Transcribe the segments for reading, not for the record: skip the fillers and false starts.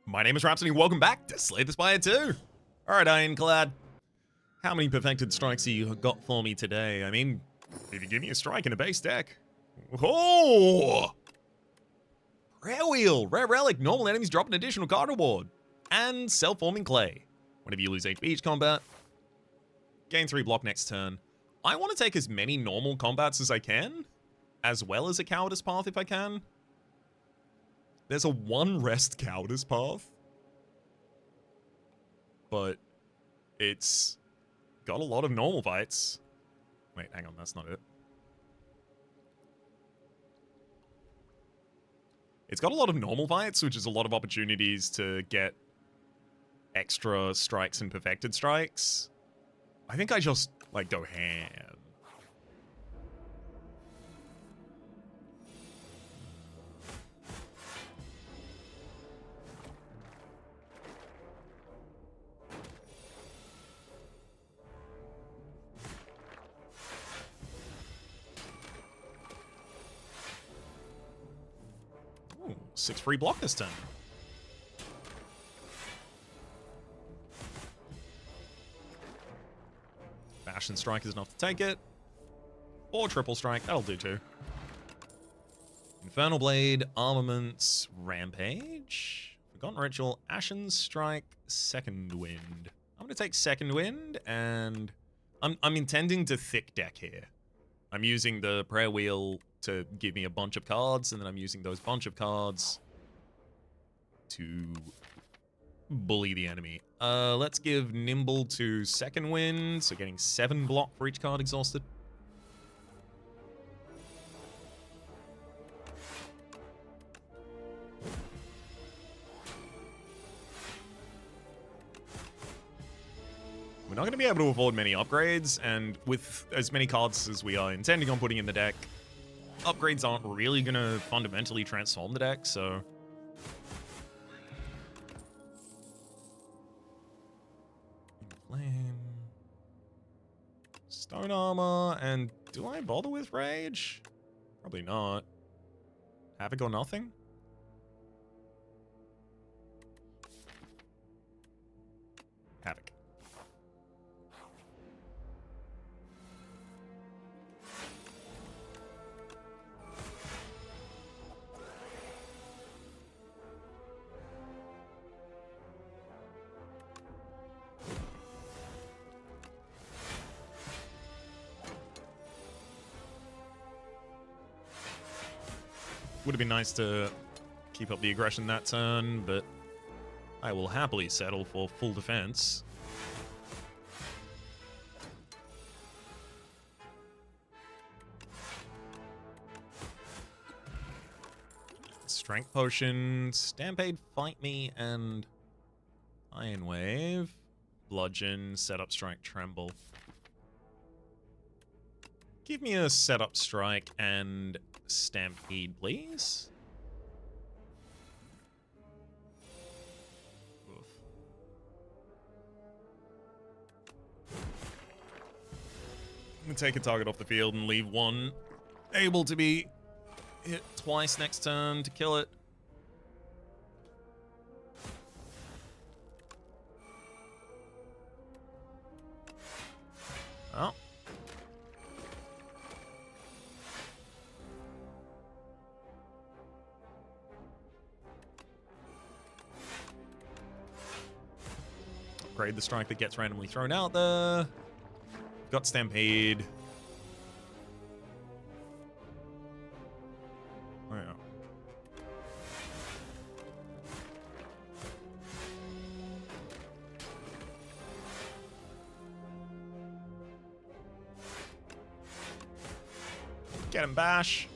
My name is Rhapsody, welcome back to Slay the Spire 2. Alright, Ironclad. How many perfected strikes have you got for me today? I mean, if you give me a strike in a base deck. Oh! Prayer Wheel, rare relic, normal enemies drop an additional card reward. And self-forming clay. Whenever you lose HP each combat, gain 3 block next turn. I want to take as many normal combats as I can, as well as a cowardice path if I can. There's a 1 rest cowardice path, but it's got a lot of normal fights. Wait, hang on, that's not it. It's got a lot of normal fights, which is a lot of opportunities to get extra strikes and perfected strikes. I think I just, like, go ham. Ooh, 6 free block this turn. Bash and Strike is enough to take it. Or Triple Strike, that'll do too. Infernal Blade, Armaments, Rampage, Forgotten Ritual, Ashen Strike, Second Wind. I'm going to take Second Wind, and I'm intending to thick deck here. I'm using the Prayer Wheel to give me a bunch of cards, and then I'm using those bunch of cards to bully the enemy. Let's give Nimble to Second Wind, so getting 7 block for each card exhausted. We're not going to be able to afford many upgrades, and with as many cards as we are intending on putting in the deck, upgrades aren't really going to fundamentally transform the deck, so... Flame... Stone Armor, and do I bother with Rage? Probably not. Havoc or nothing? Havoc. Would have been nice to keep up the aggression that turn, but I will happily settle for full defense. Strength Potion, Stampede, Fight Me, and Iron Wave. Bludgeon, Setup Strike, Tremble. Give me a Setup Strike and Stampede, please. Oof. I'm gonna take a target off the field and leave one able to be hit twice next turn to kill it. Oh. Upgrade the strike that gets randomly thrown out there. Got Stampede. Oh, yeah. Get him, Bash.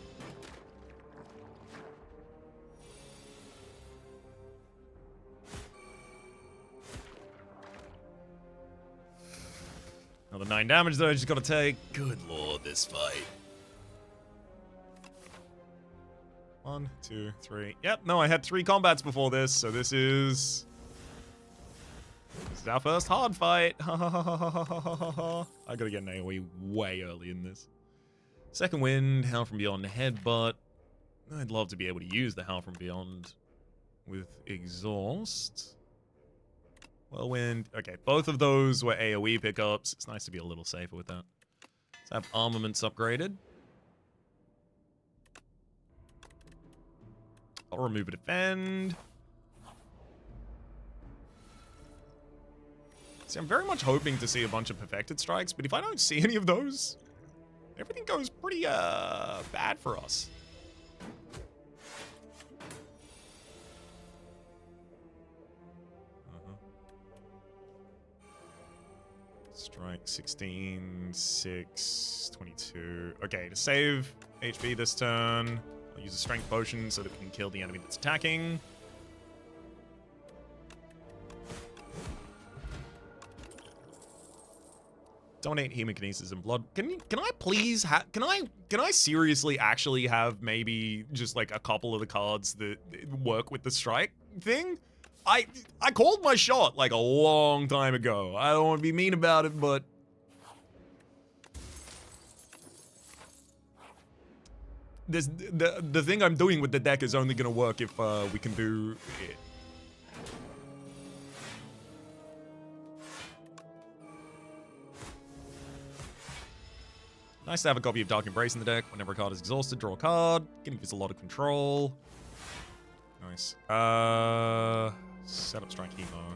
Another 9 damage though, I just gotta take. Good lord, this fight. 1, 2, 3. Yep, no, I had 3 combats before this, so this is our first hard fight. I gotta get an AoE way early in this. Second Wind, Howl from Beyond, Headbutt. I'd love to be able to use the Howl from Beyond with exhaust. Whirlwind. Okay, both of those were AoE pickups. It's nice to be a little safer with that. Let's have armaments upgraded. I'll remove a defend. See, I'm very much hoping to see a bunch of perfected strikes, but if I don't see any of those, everything goes pretty bad for us. Strike 16, 6, 22. Okay, to save HP this turn, I'll use a strength potion so that we can kill the enemy that's attacking. Donate hemokinesis and blood. Can I please can I seriously actually have maybe just like a couple of the cards that work with the strike thing? I called my shot like a long time ago. I don't want to be mean about it, but this the thing I'm doing with the deck is only gonna work if we can do it. Nice to have a copy of Dark Embrace in the deck. Whenever a card is exhausted, draw a card. Gonna give us a lot of control. Nice. Set up strike hemo.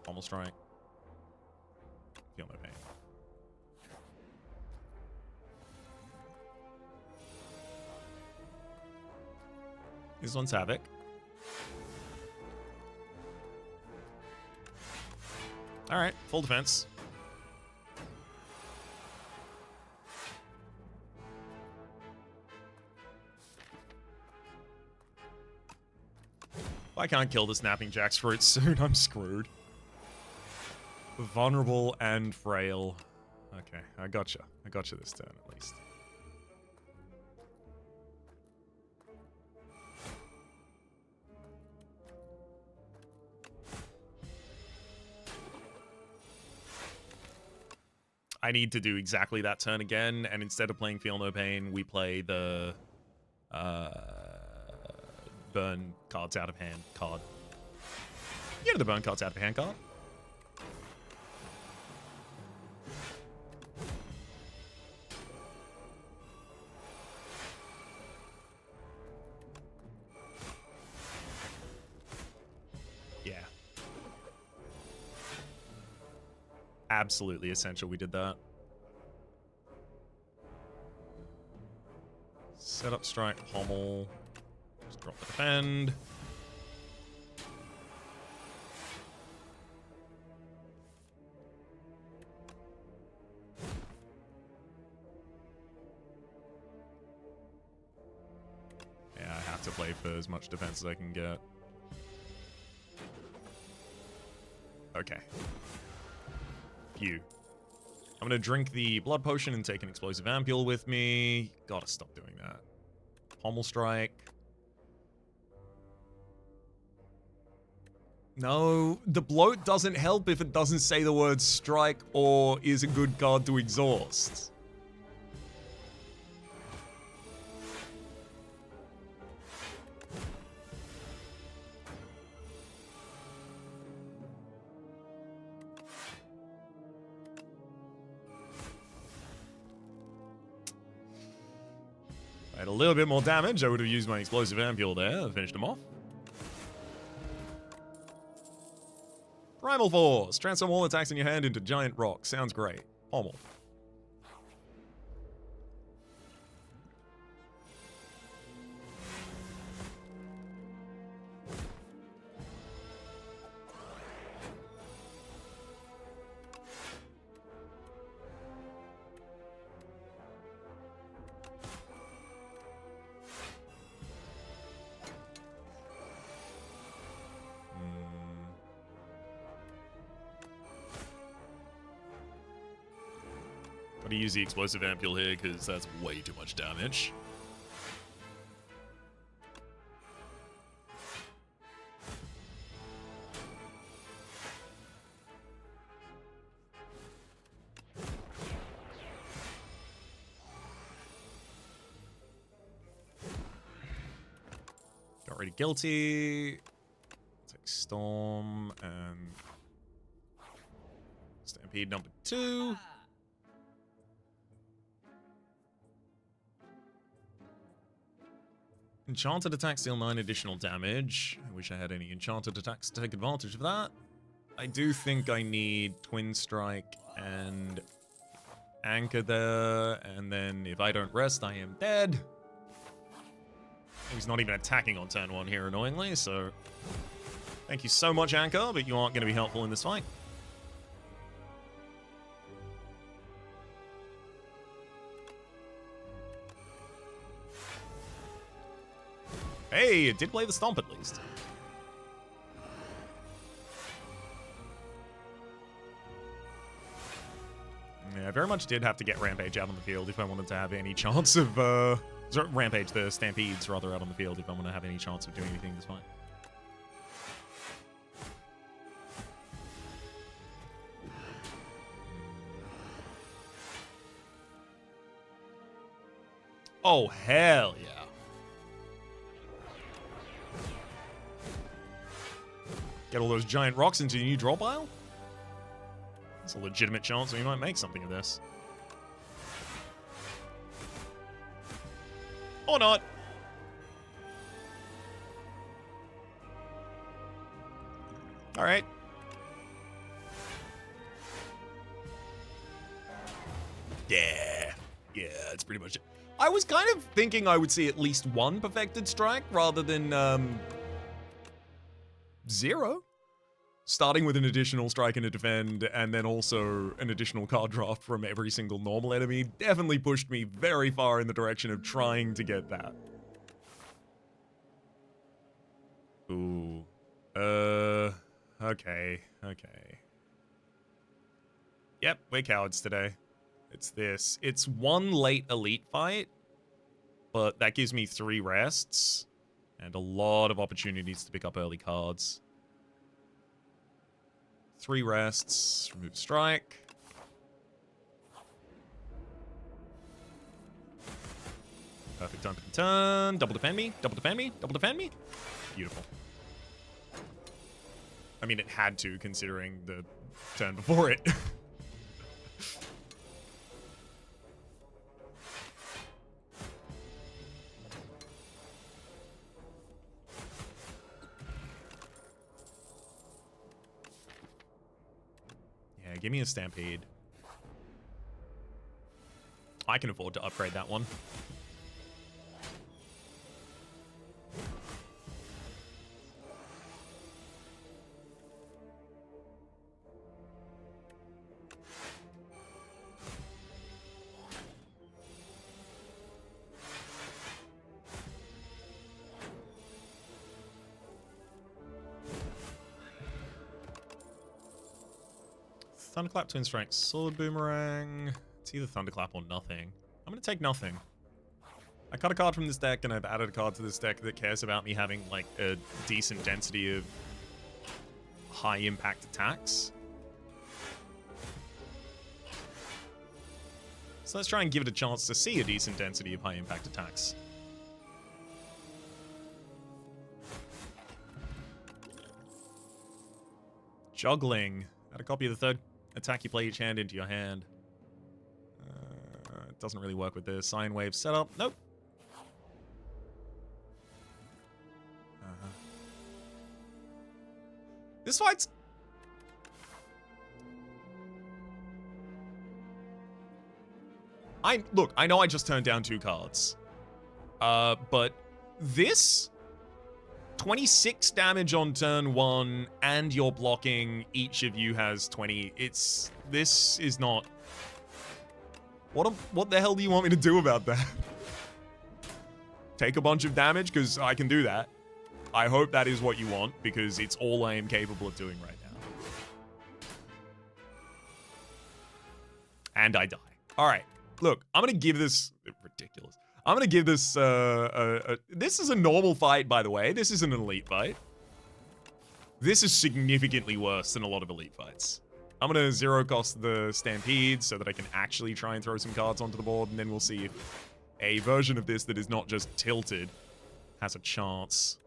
Pommel strike. Feel no pain. This one's Havoc. Alright, full defense. If I can't kill the Snapping Jackfruit soon, I'm screwed. Vulnerable and frail. Okay, I gotcha. I gotcha this turn, at least. I need to do exactly that turn again, and instead of playing Feel No Pain, we play the burn cards out of hand card. You know the burn cards out of hand card? Yeah. Absolutely essential we did that. Set up strike, pommel. Just drop the defend. Yeah, I have to play for as much defense as I can get. Okay. Phew. I'm gonna drink the blood potion and take an explosive ampule with me. Gotta stop doing that. Pommel strike. No, the bloat doesn't help if it doesn't say the word strike or is a good card to exhaust. I had a little bit more damage. I would have used my explosive ampule there and finished him off. Primal Force. Transform all attacks in your hand into giant rocks. Sounds great. Pommel. I'm gonna use the explosive ampule here because that's way too much damage. Rated guilty. Take Storm and Stampede number 2. Enchanted attacks deal 9 additional damage. I wish I had any enchanted attacks to take advantage of that. I do think I need Twin Strike and Anchor there, and then if I don't rest, I am dead. He's not even attacking on turn 1 here, annoyingly, so thank you so much, Anchor, but you aren't going to be helpful in this fight. Hey, it did play the Stomp at least. Yeah, I very much did have to get Rampage out on the field if I wanted to have any chance of, Rampage, the Stampedes, rather, out on the field if I want to have any chance of doing anything this fight. Oh, hell yeah. Get all those giant rocks into your new draw pile? It's a legitimate chance we might make something of this. Or not. Alright. Yeah. Yeah, that's pretty much it. I was kind of thinking I would see at least one perfected strike rather than, 0. Starting with an additional strike and a defend, and then also an additional card draft from every single normal enemy definitely pushed me very far in the direction of trying to get that. Ooh. Okay. Yep, we're cowards today. It's this. It's one late elite fight, but that gives me 3 rests, and a lot of opportunities to pick up early cards. 3 rests, remove strike. Perfect time to turn. Double defend me, double defend me, double defend me. Beautiful. I mean, it had to, considering the turn before it. Give me a Stampede. I can afford to upgrade that one. Thunderclap, Twin Strike, Sword Boomerang. It's either Thunderclap or nothing. I'm going to take nothing. I cut a card from this deck, and I've added a card to this deck that cares about me having, like, a decent density of high-impact attacks. So let's try and give it a chance to see a decent density of high-impact attacks. Juggling. Add a copy of the 3rd attack you play each hand into your hand. It doesn't really work with the Sine Wave setup. Nope. This fight's... Look, I know I just turned down 2 cards. But this... 26 damage on turn 1, and you're blocking, each of you has 20. This is not... What the hell do you want me to do about that? Take a bunch of damage, because I can do that. I hope that is what you want, because it's all I am capable of doing right now. And I die. Alright, look, I'm gonna give this... Ridiculous. I'm gonna give this, this is a normal fight, by the way. This isn't an elite fight. This is significantly worse than a lot of elite fights. I'm gonna 0 cost the Stampede so that I can actually try and throw some cards onto the board, and then we'll see if a version of this that is not just tilted has a chance.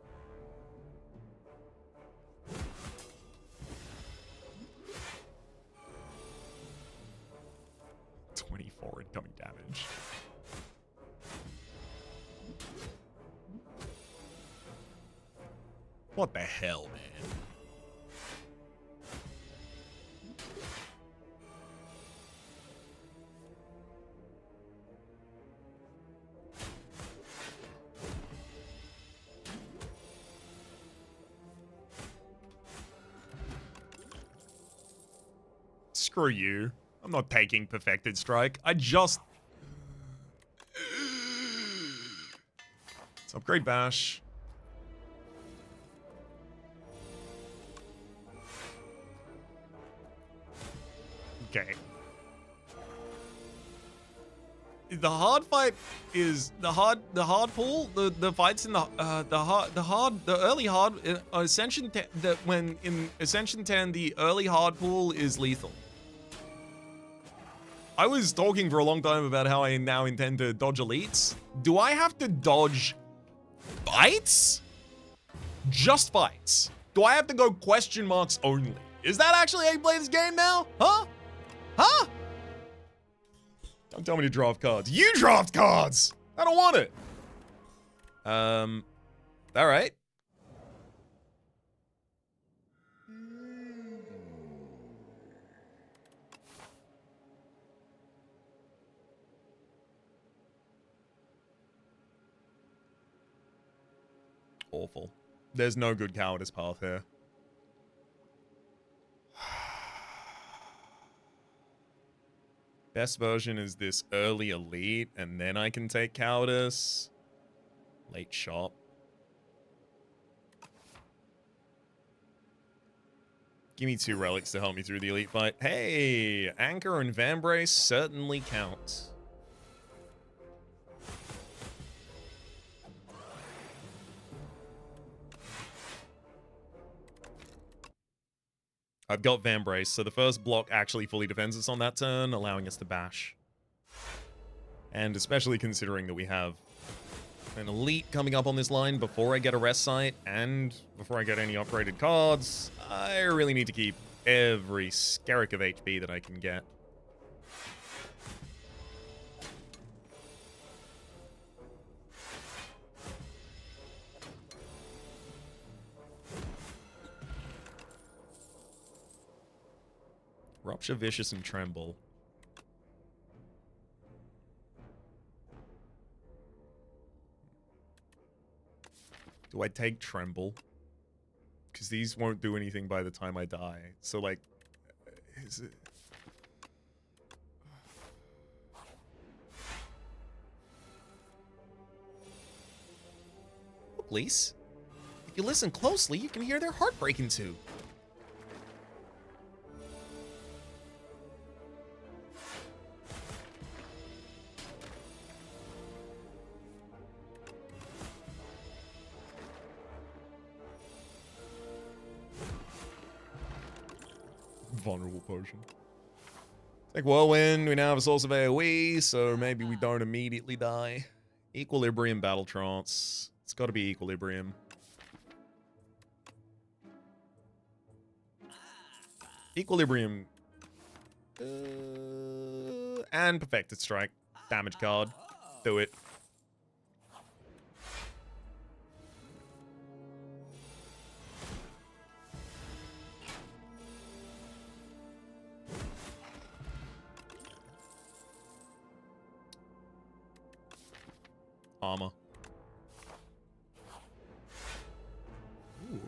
24 incoming damage. What the hell, man? Screw you. I'm not taking Perfected Strike. Let's upgrade Bash. Okay. The hard fight is the hard pool. The fights in the early hard Ascension 10, when in Ascension 10 the early hard pool is lethal. I was talking for a long time about how I now intend to dodge elites. Do I have to dodge fights? Just fights. Do I have to go question marks only? Is that actually how you play this game now? Huh? Huh? Don't tell me to draft cards. You draft cards! I don't want it. All right. Awful. There's no good cowardice path here. Best version is this early elite, and then I can take cowardice. Late shop. Give me 2 relics to help me through the elite fight. Hey, Anchor and Vambrace certainly count. I've got Vambrace, so the first block actually fully defends us on that turn, allowing us to bash. And especially considering that we have an elite coming up on this line before I get a rest site and before I get any upgraded cards, I really need to keep every skerrick of HP that I can get. Rupture, Vicious, and Tremble. Do I take Tremble? Because these won't do anything by the time I die. So, like, is it... Look, Lise. If you listen closely, you can hear their heart breaking too. Vulnerable potion. Take Whirlwind. We now have a source of AoE, so maybe we don't immediately die. Equilibrium, Battle Trance. It's got to be Equilibrium. Equilibrium. And Perfected Strike. Damage card. Do it. Armor. Ooh.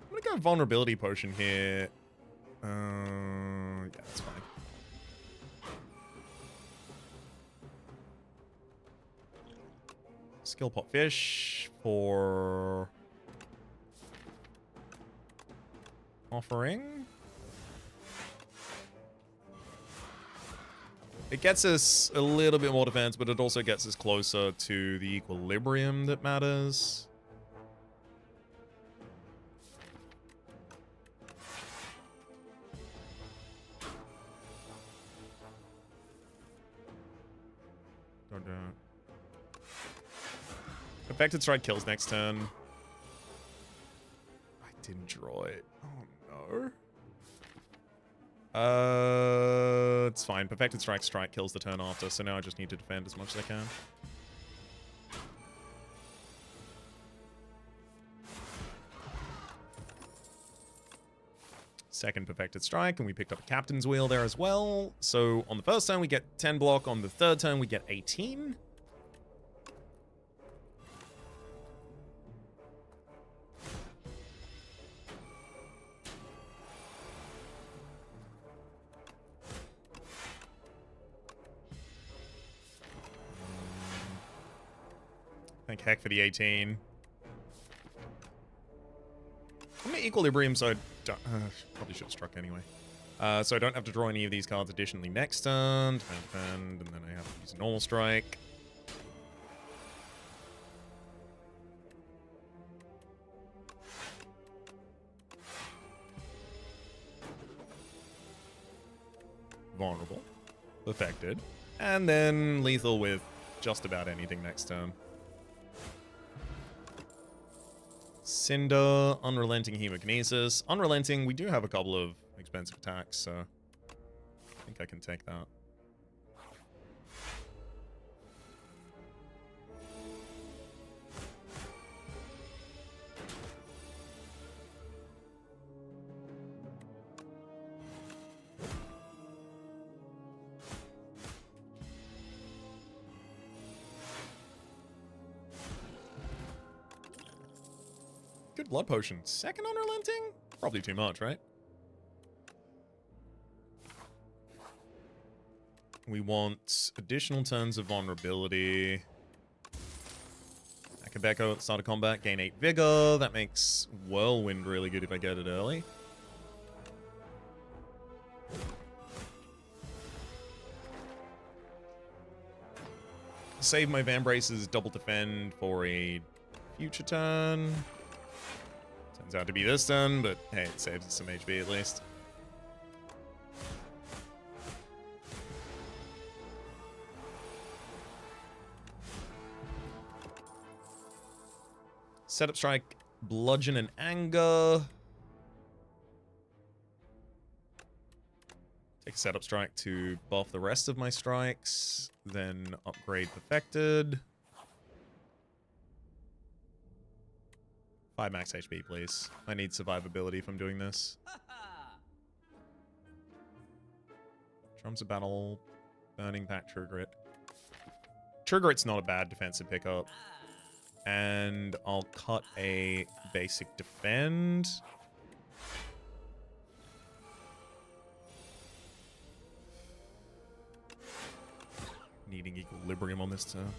I'm gonna go Vulnerability Potion here. Yeah, that's fine. Skill Pot Fish for offering. It gets us a little bit more defense, but it also gets us closer to the equilibrium that matters. Don't. Affected Strike kills next turn. I didn't draw it. Oh no. It's fine. Perfected Strike kills the turn after, so now I just need to defend as much as I can. Second Perfected Strike, and we picked up a Captain's Wheel there as well. So on the first turn, we get 10 block. On the third turn, we get 18. Thank heck for the 18. I'm at Equilibrium, so I don't, probably should have struck anyway. So I don't have to draw any of these cards additionally next turn. Defend, and then I have to use a normal strike. Vulnerable. Perfected. And then lethal with just about anything next turn. Cinder, Unrelenting Hemokinesis. Unrelenting, we do have a couple of expensive attacks, so I think I can take that. Good blood potion. Second Unrelenting? Probably too much, right? We want additional turns of vulnerability. Akabeko at the start of combat, gain 8 vigor. That makes Whirlwind really good if I get it early. Save my Vambrace's double defend for a future turn. Turns out to be this turn, but hey, it saves us some HP at least. Setup strike, bludgeon and anger. Take a setup strike to buff the rest of my strikes, then upgrade perfected. 5 max HP, please. I need survivability if I'm doing this. Drums of Battle, Burning Pack, True Grit. True Grit's not a bad defensive pickup. And I'll cut a basic defend. Needing equilibrium on this turn.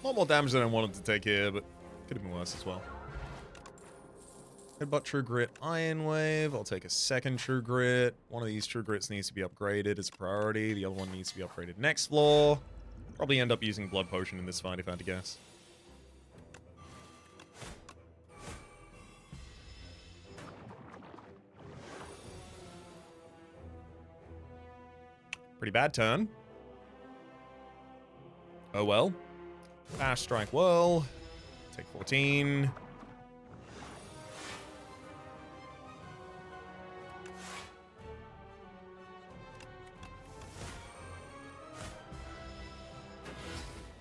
A lot more damage than I wanted to take here, but could have been worse as well. Headbutt True Grit, Iron Wave. I'll take a second True Grit. One of these True Grits needs to be upgraded as a priority. The other one needs to be upgraded next floor. Probably end up using Blood Potion in this fight if I had to guess. Pretty bad turn. Oh well. Fast Strike well. Take 14.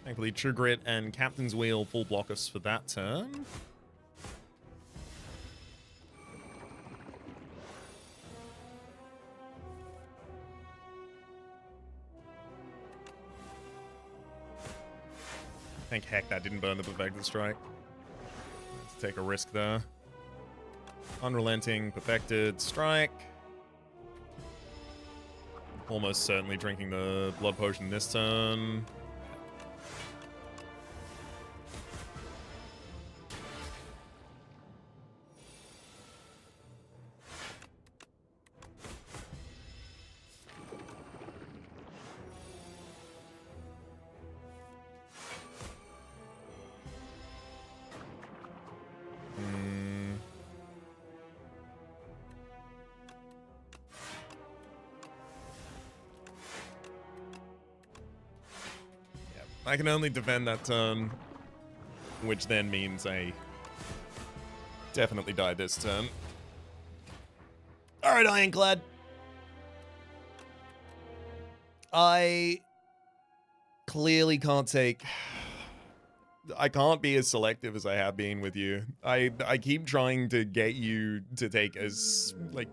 Thankfully, True Grit and Captain's Wheel full block us for that turn. Thank heck that didn't burn the Perfected Strike. Let's take a risk there. Unrelenting, Perfected Strike. Almost certainly drinking the Blood Potion this turn. I can only defend that turn, which then means I definitely die this turn. Alright, Ironclad. I clearly can't take... I can't be as selective as I have been with you. I keep trying to get you to take as, like,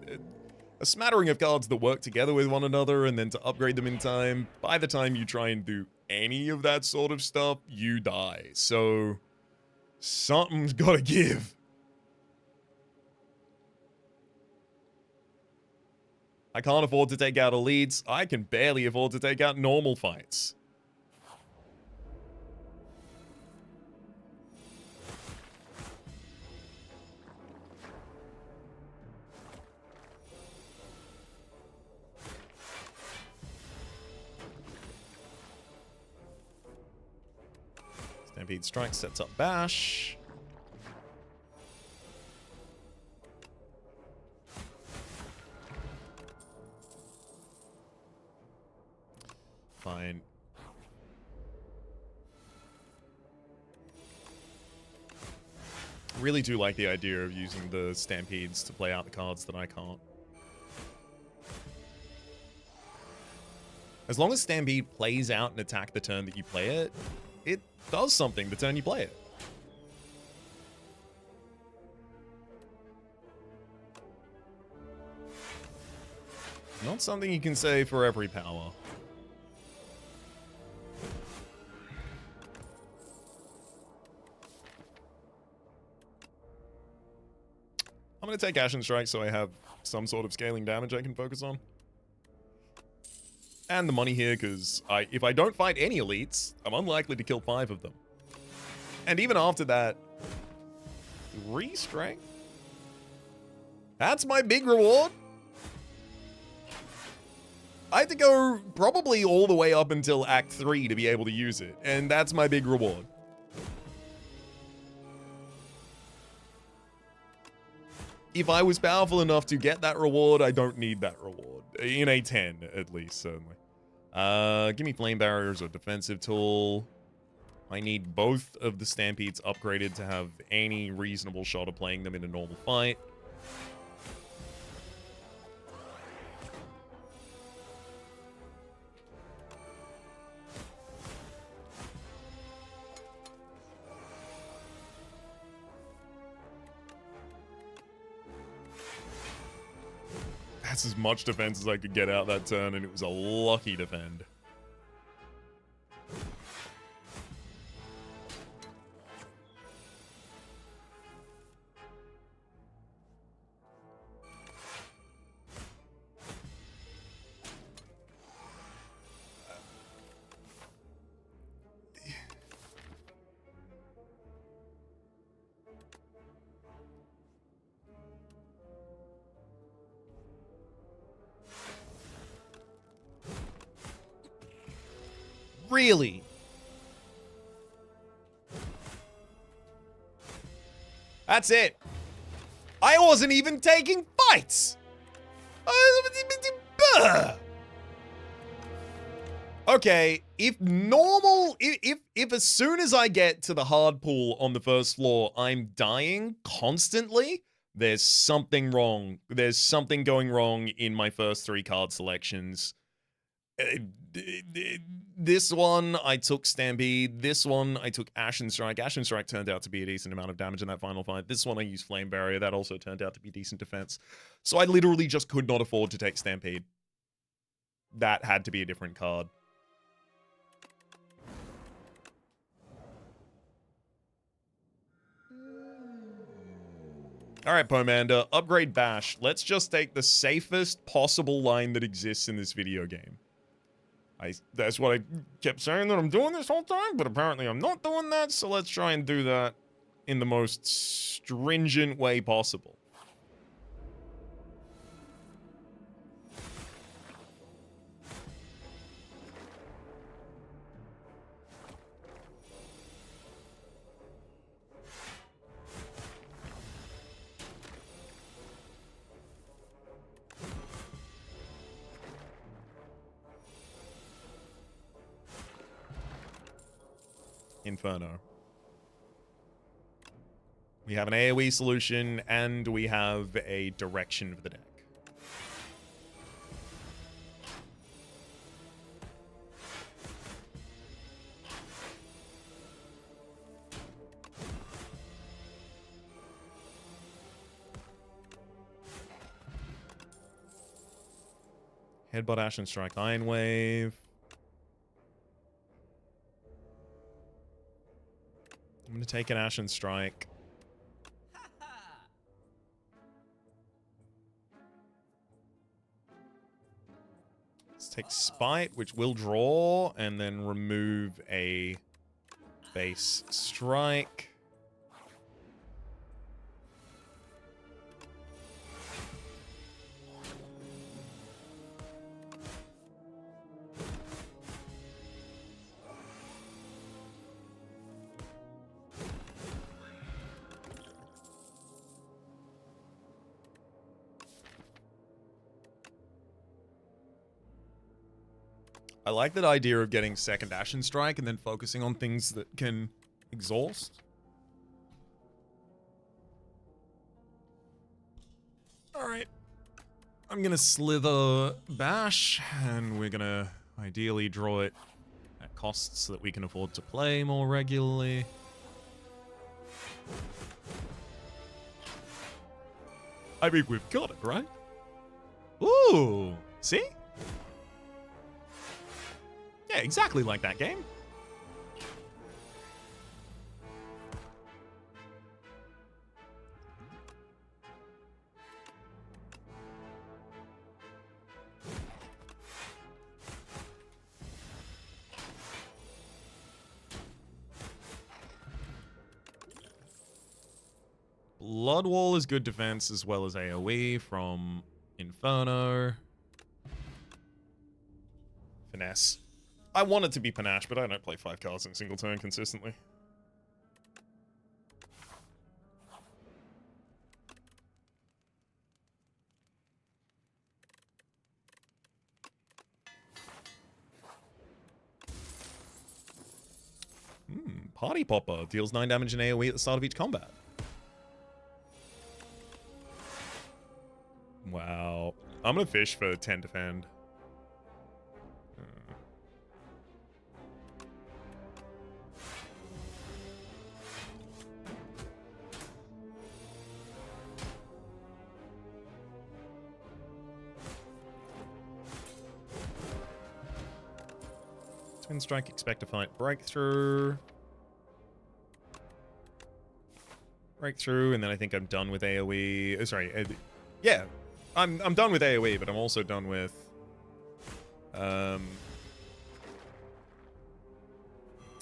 a smattering of cards that work together with one another and then to upgrade them in time. By the time you try and do any of that sort of stuff, you die. So, something's gotta give. I can't afford to take out elites. I can barely afford to take out normal fights. Stampede Strike sets up Bash. Fine. Really do like the idea of using the Stampedes to play out the cards that I can't. As long as Stampede plays out and attack the turn that you play it, it does something the turn you play it. Not something you can say for every power. I'm going to take Ashen Strike so I have some sort of scaling damage I can focus on. And the money here, because if I don't fight any elites, I'm unlikely to kill 5 of them. And even after that, 3 strength? That's my big reward? I had to go probably all the way up until Act 3 to be able to use it, and that's my big reward. If I was powerful enough to get that reward, I don't need that reward. In a 10, at least, certainly. Give me Flame Barriers or Defensive Tool. I need both of the Stampedes upgraded to have any reasonable shot of playing them in a normal fight. That's as much defense as I could get out that turn, and it was a lucky defend. Really? That's it. I wasn't even taking fights. Okay, if normal, if as soon as I get to the hard pool on the first floor, I'm dying constantly, there's something wrong. There's something going wrong in my first 3 card selections. This one, I took Stampede. This one, I took Ashen Strike. Ashen Strike turned out to be a decent amount of damage in that final fight. This one, I used Flame Barrier. That also turned out to be decent defense. So I literally just could not afford to take Stampede. That had to be a different card. Alright, Pomander, upgrade Bash. Let's just take the safest possible line that exists in this video game. That's what I kept saying that I'm doing this whole time, but apparently I'm not doing that, so let's try and do that in the most stringent way possible. Inferno. We have an AoE solution, and we have a direction for the deck. Headbutt, Ashen Strike, Iron Wave. I'm going to take an Ashen Strike. Let's take Spite, which will draw, and then remove a base strike. I like that idea of getting second Ashen Strike and then focusing on things that can exhaust. Alright. I'm gonna Slither Bash, and we're gonna ideally draw it at costs that we can afford to play more regularly. I mean, we've got it, right? Ooh! See? Yeah, exactly like that game. Blood Wall is good defense as well as AoE from Inferno. Finesse. I want it to be Panache, but I don't play 5 cards in a single turn consistently. Party Popper deals 9 damage in AoE at the start of each combat. Wow. I'm gonna fish for 10 defend. Twin Strike, expect to fight Breakthrough. Breakthrough, and then I think I'm done with AoE. Sorry, yeah, I'm done with AoE, but I'm also done with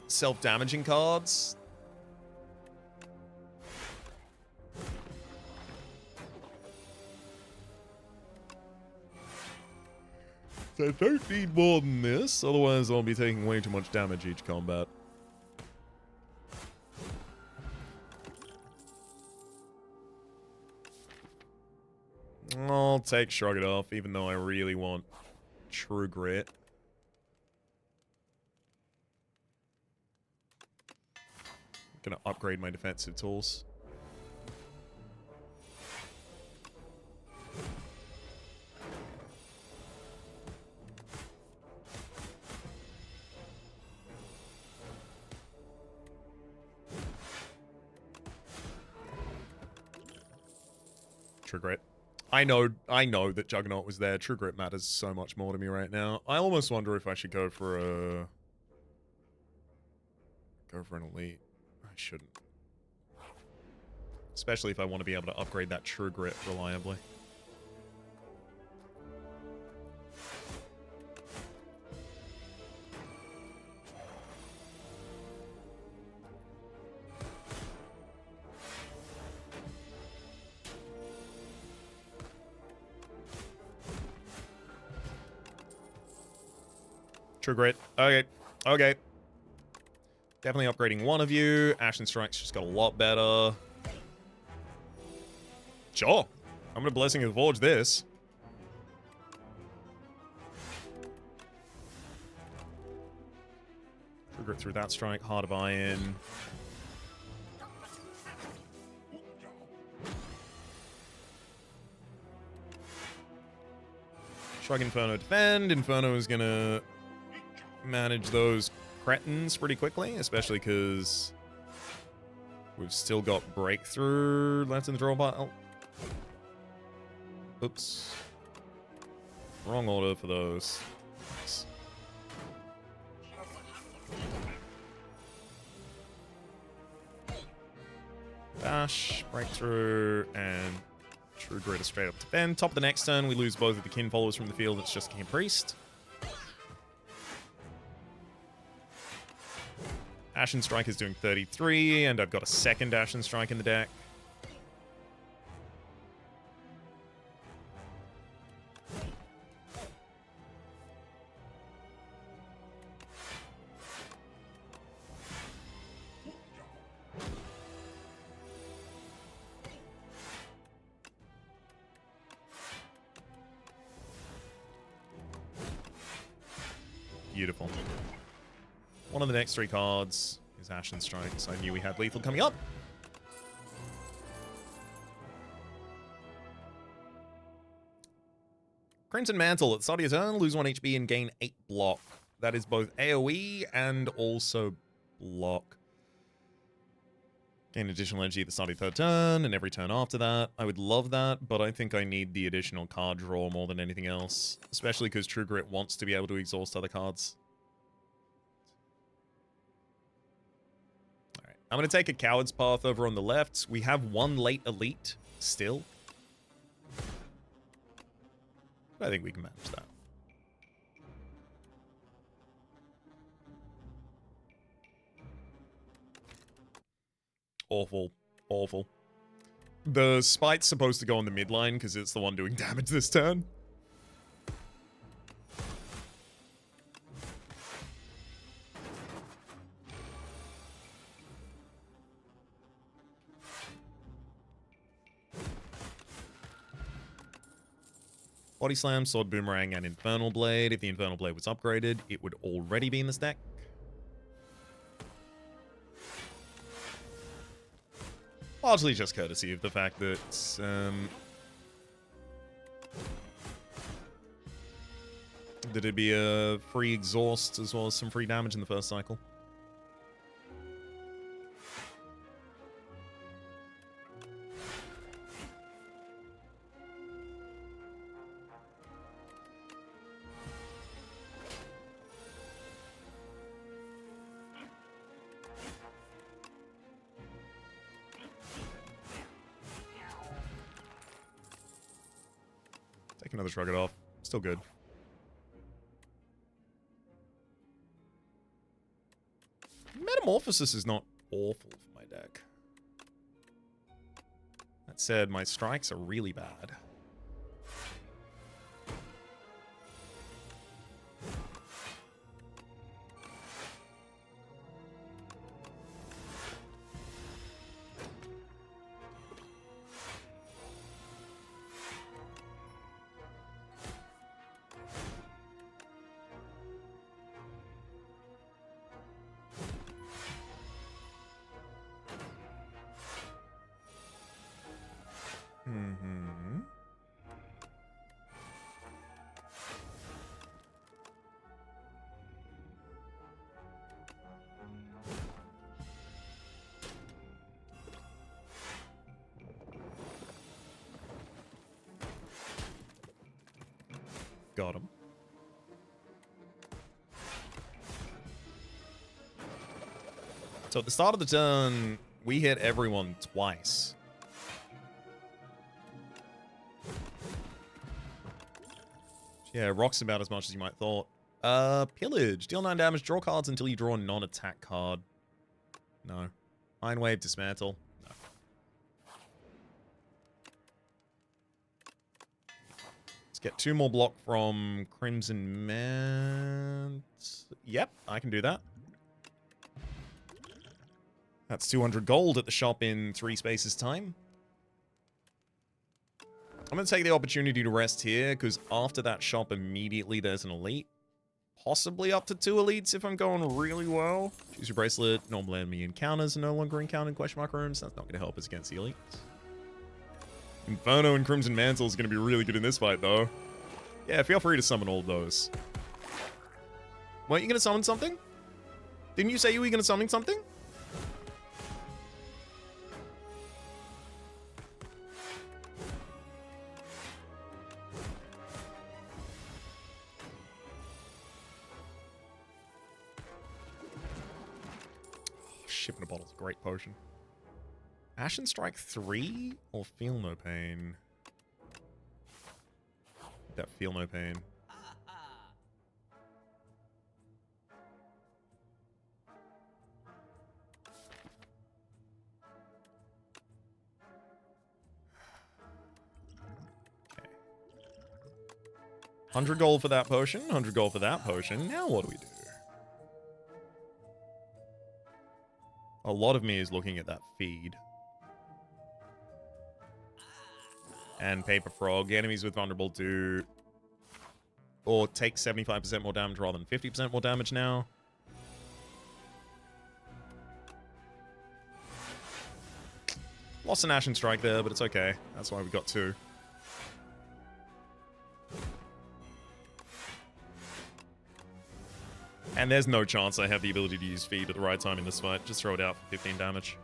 self-damaging cards. So I don't need more than this, otherwise I'll be taking way too much damage each combat. I'll take Shrug It Off, even though I really want True Grit. I'm gonna upgrade my defensive tools. True Grit. I know that Juggernaut was there. True Grit matters so much more to me right now. I almost wonder if I should go for an elite. I shouldn't. Especially if I want to be able to upgrade that True Grit reliably. True Grit. Okay. Okay. Definitely upgrading one of you. Ashen Strike's just got a lot better. Sure. I'm gonna Blessing of the Forge this. True Trigger it through that strike. Heart of Iron. Shrug Inferno defend. Inferno is gonna manage those cretins pretty quickly, especially because we've still got Breakthrough left in the draw pile. Oops. Wrong order for those. Dash, Breakthrough, and True Grit is straight up to Ben. Top of the next turn, we lose both of the kin followers from the field. It's just King and Priest. Ashen Strike is doing 33, and I've got a second Ashen Strike in the deck. Beautiful. One of the next three cards is Ashen Strike, so I knew we had lethal coming up. Crimson Mantle. At the start of your turn, lose 1 HP and gain 8 block. That is both AoE and also block. Gain additional energy at the start of your third turn and every turn after that. I would love that, but I think I need the additional card draw more than anything else. Especially because True Grit wants to be able to exhaust other cards. Alright, I'm going to take a Coward's Path over on the left. We have one late elite still. I think we can manage that. Awful. Awful. The Spite's supposed to go on the midline because it's the one doing damage this turn. Body Slam, Sword Boomerang, and Infernal Blade. If the Infernal Blade was upgraded, it would already be in this deck. Largely just courtesy of the fact that that it'd be a free exhaust as well as some free damage in the first cycle. Take another Shrug It Off. Still good. Metamorphosis is not awful for my deck. That said, my strikes are really bad. Got him. So at the start of the turn, we hit everyone twice. Yeah, rocks about as much as you might thought. Pillage. Deal 9 damage, draw cards until you draw a non-attack card. No. Iron Wave, Dismantle. No. Let's get 2 more block from Crimson Mant. Yep, I can do that. That's 200 gold at the shop in 3 spaces time. I'm going to take the opportunity to rest here, because after that shop, immediately there's an elite. possibly up to 2 elites if I'm going really well. Choose your bracelet. Normal enemy encounters are no longer encountered in !mark rooms. That's not going to help us against the elites. Inferno and Crimson Mantle is going to be really good in this fight, though. Yeah, feel free to summon all of those. Weren't you going to summon something? Didn't you say you were going to summon something? Ship in a Bottle is a great potion. Ashen Strike 3 or Feel No Pain? That Feel No Pain. Okay. 100 gold for that potion, 100 gold for that potion. Now what do we do? A lot of me is looking at that feed. And Paper Frog. Enemies with Vulnerable do... or take 75% more damage rather than 50% more damage now. Lost an Ashen Strike there, but it's okay. That's why we got 2. And there's no chance I have the ability to use feed at the right time in this fight. Just throw it out for 15 damage.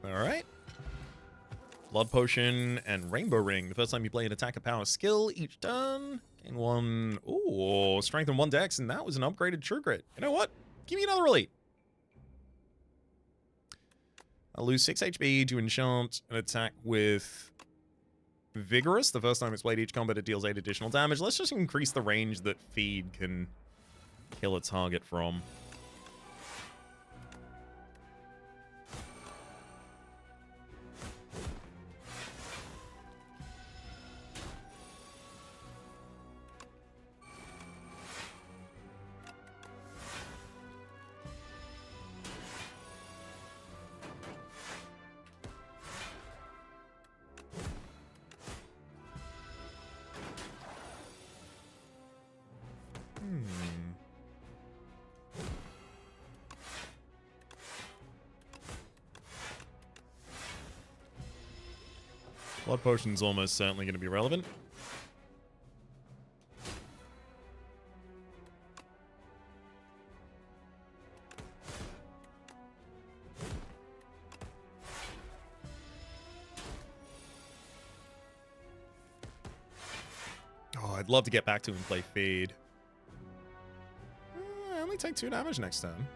Alright. Blood Potion and Rainbow Ring. The first time you play an attack or power skill each turn. Gain 1... Ooh, strengthen 1 dex, and that was an upgraded True Grit. You know what? Give me another elite. I'll lose 6 HP to enchant an attack with Vigorous. The first time it's played each combat, it deals 8 additional damage. Let's just increase the range that Feed can kill a target from. Blood Potion's almost certainly going to be relevant. Oh, I'd love to get back to and play Feed. I only take 2 damage next turn.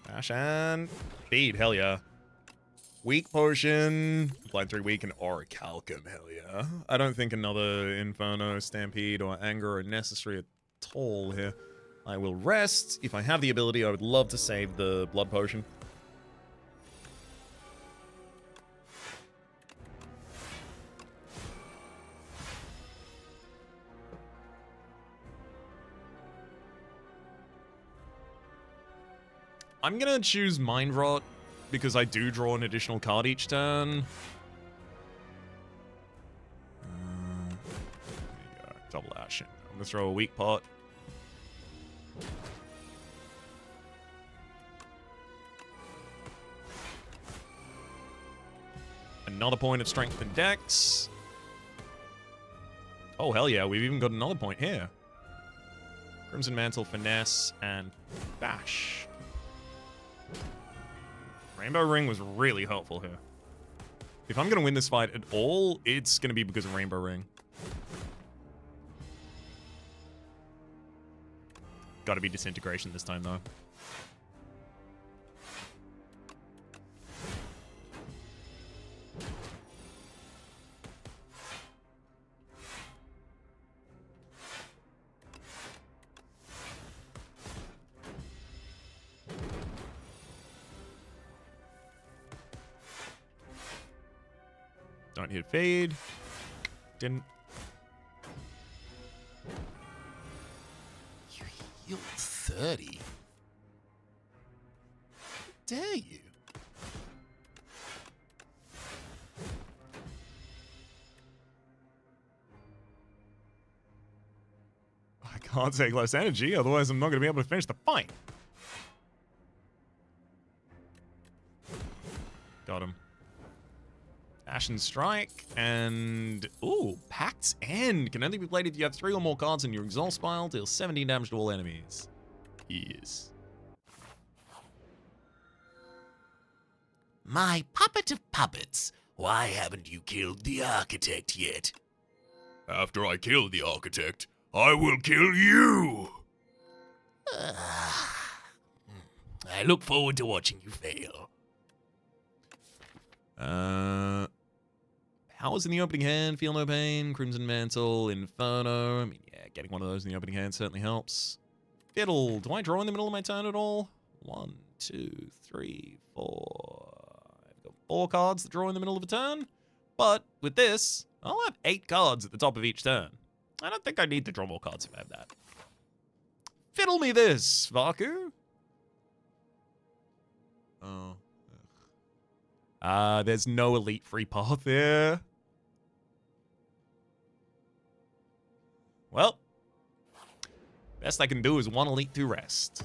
Dash and Feed, hell yeah. Weak Potion, Blind 3 weak, and Orichalcum, hell yeah. I don't think another Inferno, Stampede, or Anger are necessary at all here. I will rest. If I have the ability, I would love to save the Blood Potion. I'm gonna choose Mind Rot because I do draw an additional card each turn. There you go. Double Action. I'm gonna throw a weak pot. Another point of Strength and Dex. Oh, hell yeah, we've even got another point here. Crimson Mantle, Finesse, and Bash. Rainbow Ring was really helpful here. If I'm going to win this fight at all, it's going to be because of Rainbow Ring. Gotta be Disintegration this time, though. Don't hit feed. Didn't. You healed 30. How dare you? I can't take less energy, otherwise I'm not going to be able to finish the fight. Got him. Ashen Strike, and... Ooh, Pact's End. Can only be played if you have 3 or more cards in your exhaust pile. Deals 17 damage to all enemies. Yes. My puppet of puppets, why haven't you killed the architect yet? After I kill the architect, I will kill you! I look forward to watching you fail. Powers in the opening hand, Feel No Pain, Crimson Mantle, Inferno. I mean, yeah, getting one of those in the opening hand certainly helps. Fiddle. Do I draw in the middle of my turn at all? 1, 2, 3, 4. I've got 4 cards that draw in the middle of a turn. But with this, I'll have 8 cards at the top of each turn. I don't think I need to draw more cards if I have that. Fiddle me this, Vaku. Oh. There's no elite free path there. Well, best I can do is 1 elite to rest.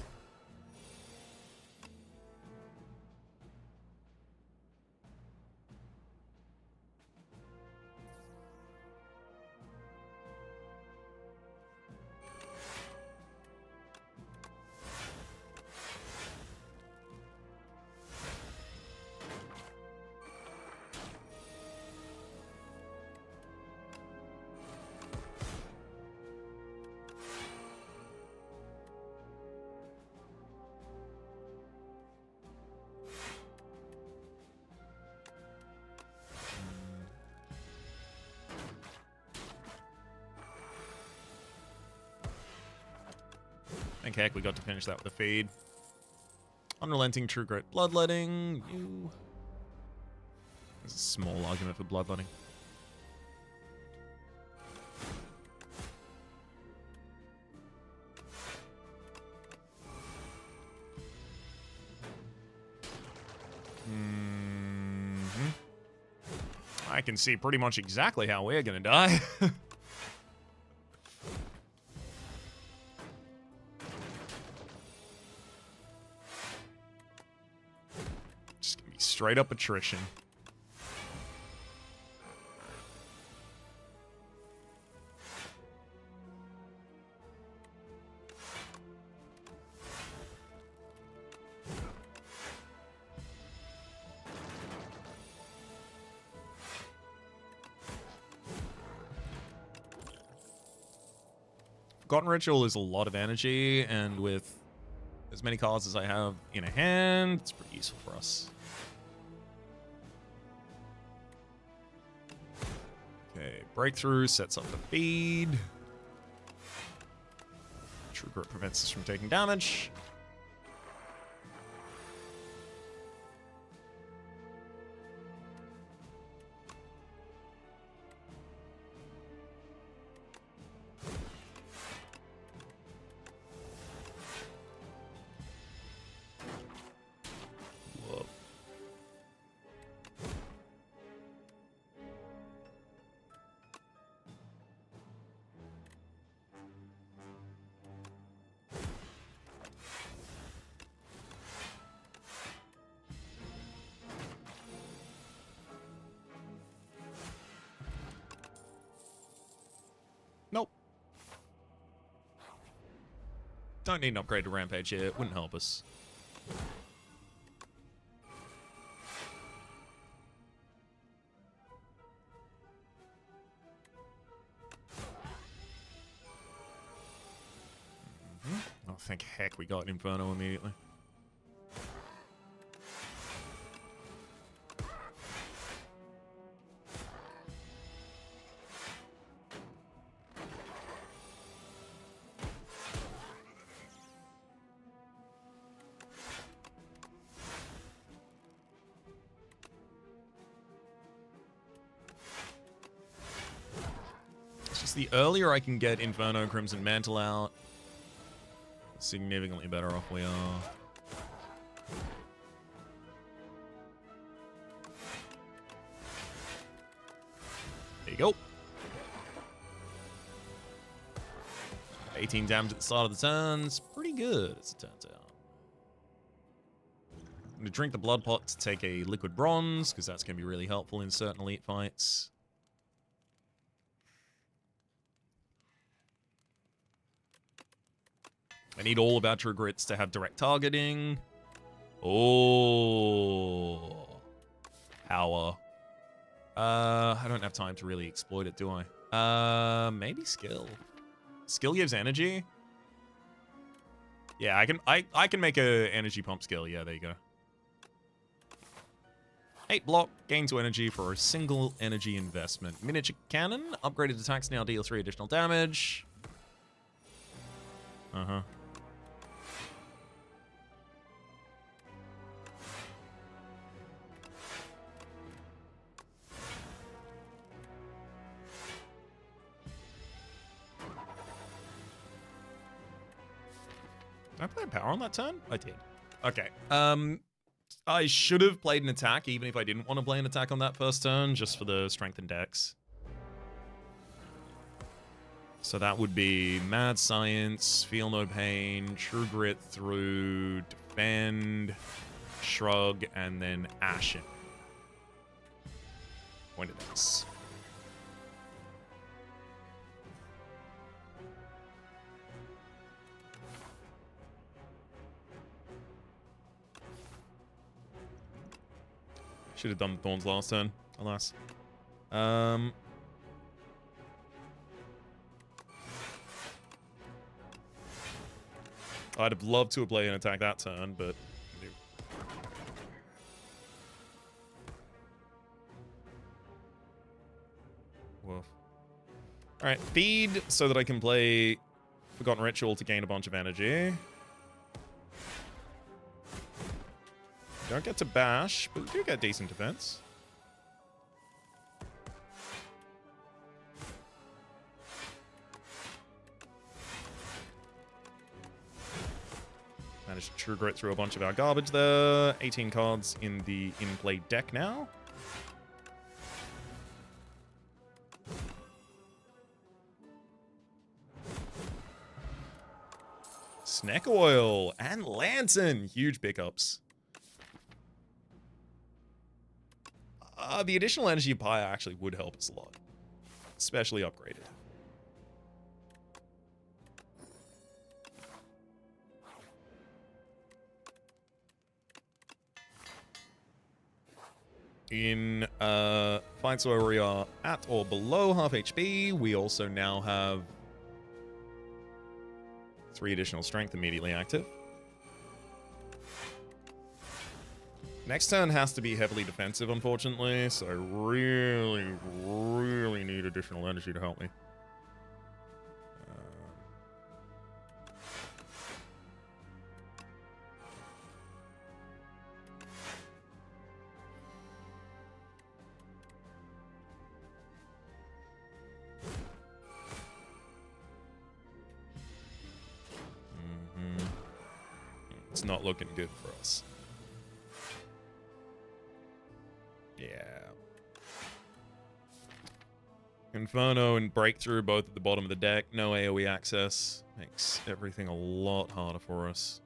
Thank heck we got to finish that with a feed. Unrelenting, True Grit, Bloodletting. You. There's a small argument for Bloodletting. I can see pretty much exactly how we're gonna die. Just gonna be straight up attrition. Forgotten Ritual is a lot of energy, and with as many cards as I have in a hand, it's pretty useful for us. Okay, Breakthrough sets up the feed. True Grit prevents us from taking damage. Nope. Don't need an upgrade to Rampage here. It wouldn't help us. Oh, thank heck we got Inferno immediately. So the earlier I can get Inferno Crimson Mantle out, the significantly better off we are. There you go. 18 damage at the start of the turns. Pretty good, as it turns out. I'm going to drink the Blood Pot to take a Liquid Bronze, because that's going to be really helpful in certain elite fights. I need all of our True Grits to have direct targeting. Oh. Power. I don't have time to really exploit it, do I? Maybe skill. Skill gives energy. Yeah, I can make a energy pump skill. Yeah, there you go. 8 block, gain 2 energy for a single energy investment. Miniature cannon, upgraded attacks now deal 3 additional damage. Uh-huh. Did I play a power on that turn? I did. Okay. I should have played an attack, even if I didn't want to play an attack on that first turn, just for the strength and dex. So that would be Mad Science, Feel No Pain, True Grit through, Defend, Shrug, and then Ashen. Point of dex. Should have done Thorns last turn, alas. I'd have loved to have played an attack that turn, but... Woof. Alright, feed so that I can play Forgotten Ritual to gain a bunch of energy. Don't get to bash, but we do get decent defense. Managed to True Grit through a bunch of our garbage there. 18 cards in the in-play deck now. Snack Oil and Lantern. Huge pickups. The additional energy pie actually would help us a lot. Especially upgraded. In fights where we are at or below half HP, we also now have 3 additional strength immediately active. Next turn has to be heavily defensive, unfortunately, so I really, really need additional energy to help me. It's not looking good for us. Yeah. Inferno and Breakthrough both at the bottom of the deck. No AoE access. Makes everything a lot harder for us.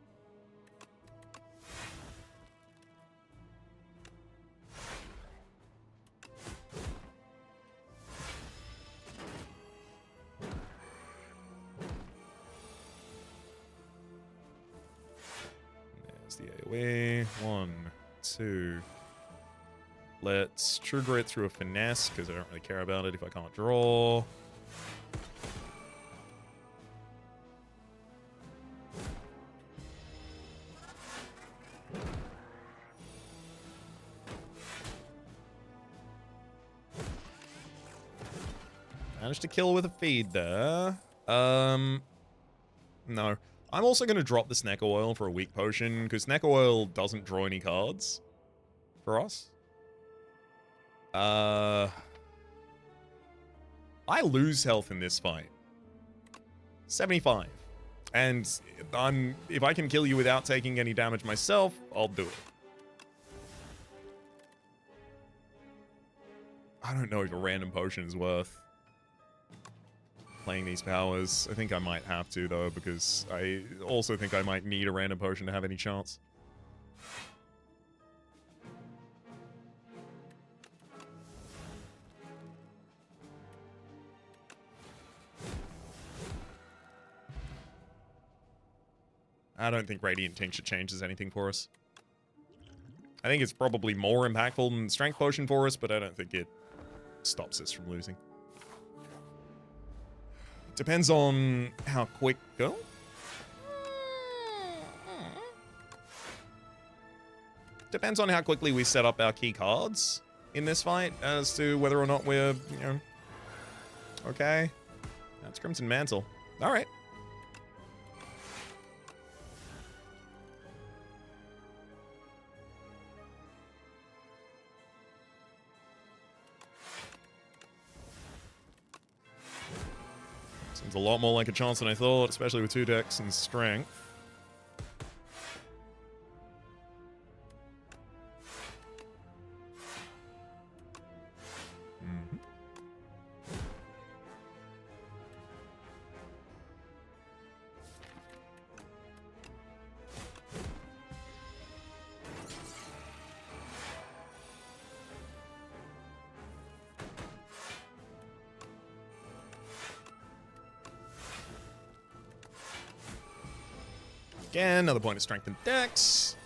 There's the AoE. 1, 2... Let's True Grit through a Finesse, because I don't really care about it if I can't draw. Managed to kill with a feed there. No. I'm also going to drop the Snack Oil for a weak potion, because Snack Oil doesn't draw any cards for us. I lose health in this fight. 75. And if I can kill you without taking any damage myself, I'll do it. I don't know if a random potion is worth playing these powers. I think I might have to, though, because I also think I might need a random potion to have any chance. I don't think Radiant Tincture changes anything for us. I think it's probably more impactful than Strength Potion for us, but I don't think it stops us from losing. Depends on how quick... Go? Depends on how quickly we set up our key cards in this fight as to whether or not we're, you know... Okay. That's Crimson Mantle. Alright. Seems a lot more like a chance than I thought, especially with 2 decks and strength. Again, another point of strength and dex.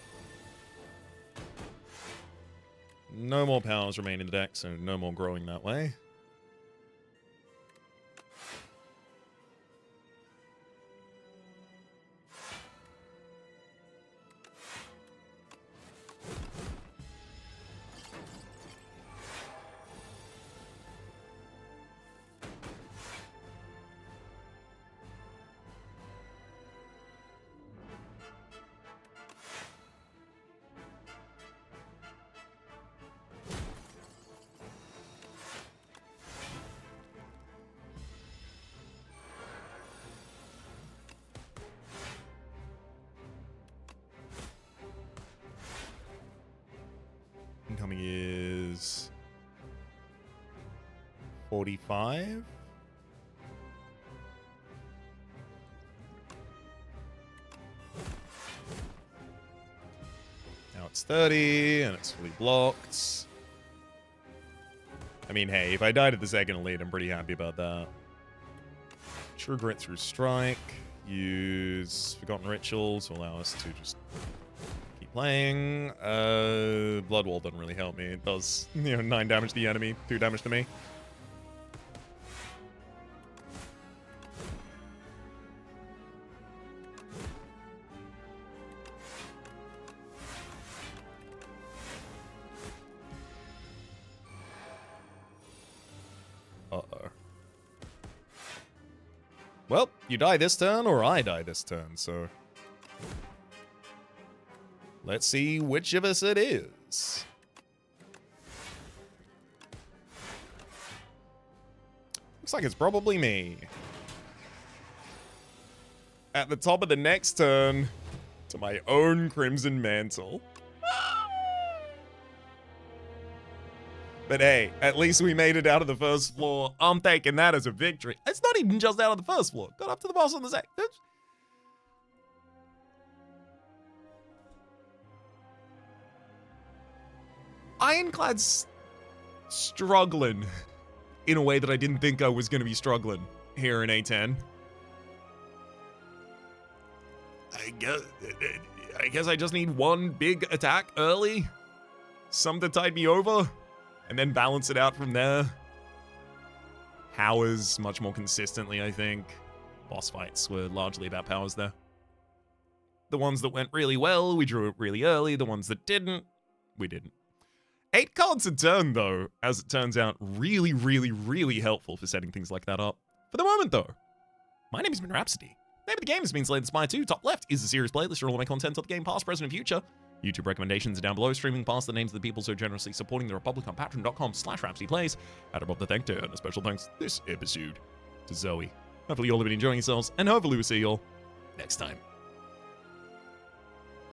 No more powers remain in the deck, so no more growing that way. Incoming is 45. Now it's 30, and it's fully blocked. I mean, hey, if I died at the second elite, I'm pretty happy about that. True Grit through Strike. Use Forgotten Ritual to allow us to just keep playing. Blood Wall doesn't really help me. It does, 9 damage to the enemy, 2 damage to me. Uh-oh. Well, you die this turn, or I die this turn, so... Let's see which of us it is. Looks like it's probably me. At the top of the next turn, to my own Crimson Mantle. But hey, at least we made it out of the first floor. I'm taking that as a victory. It's not even just out of the first floor. Got up to the boss on the second. Ironclad's struggling in a way that I didn't think I was going to be struggling here in A10. I guess I just need one big attack early. Some to tide me over. And then balance it out from there. Powers much more consistently, I think. Boss fights were largely about powers there. The ones that went really well, we drew it really early. The ones that didn't, we didn't. 8 cards a turn, though, as it turns out, really, really, really helpful for setting things like that up. For the moment, though, my name has been Rhapsody. The name of the game has been Slay the Spire 2. Top left is the series playlist for all my content on the Game Past, Present, and Future. YouTube recommendations are down below, streaming past the names of the people so generously supporting the Republic on patreon.com/RhapsodyPlays. Add above the thank to, and a special thanks this episode to Zoe. Hopefully you all have been enjoying yourselves, and hopefully we'll see you all next time.